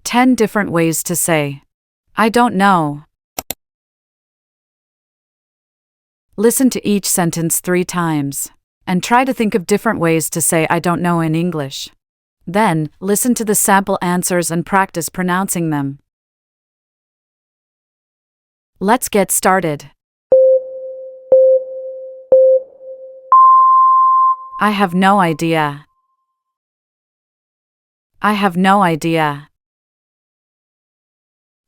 10 different ways to say, I don't know. Listen to each sentence 3 times, and try to think of different ways to say I don't know in English. Then, listen to the sample answers and practice pronouncing them. Let's get started. I have no idea. I have no idea.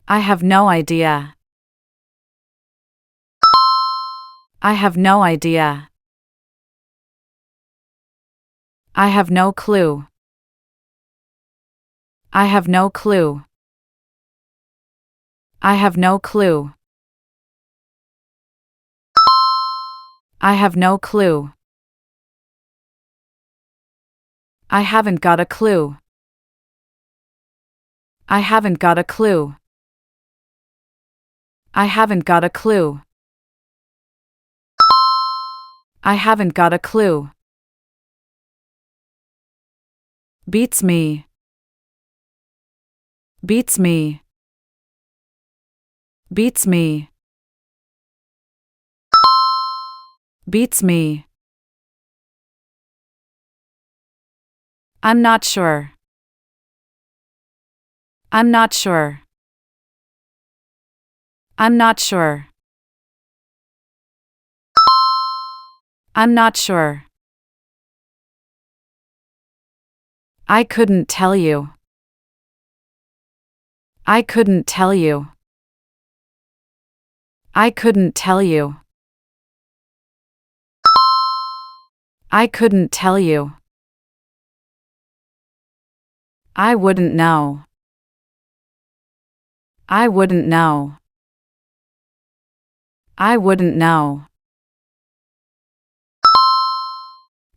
I have no idea. I have no idea. I have no clue. I have no clue. I have no clue. I have no clue. I haven't got a clue. I haven't got a clue. I haven't got a clue. I haven't got a clue. Beats me. Beats me. Beats me. Beats me. I'm not sure. I'm not sure. I'm not sure. I'm not sure. I couldn't tell you. I couldn't tell you. I couldn't tell you. I couldn't tell you. I wouldn't know. I wouldn't know. I wouldn't know.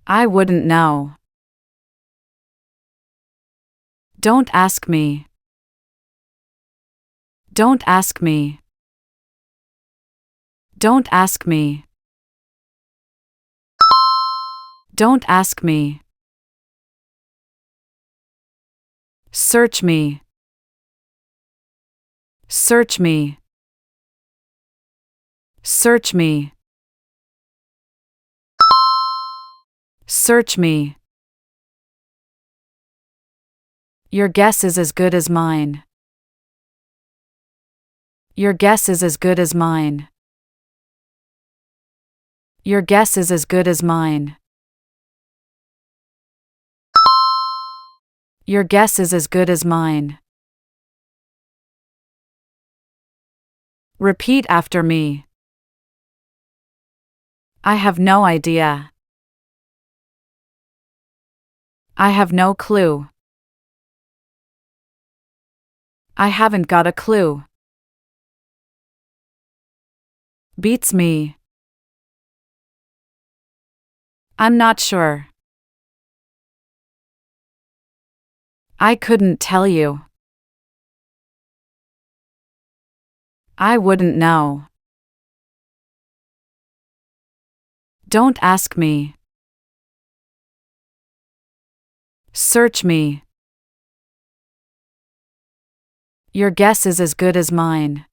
I wouldn't know. Don't ask me. Don't ask me. Don't ask me. Don't ask me. Search me. Search me. Search me. Search me. Your guess is as good as mine. Your guess is as good as mine. Your guess is as good as mine. Your guess is as good as mine. Repeat after me. I have no idea. I have no clue. I haven't got a clue. Beats me. I'm not sure. I couldn't tell you. I wouldn't know. Don't ask me. Search me. Your guess is as good as mine.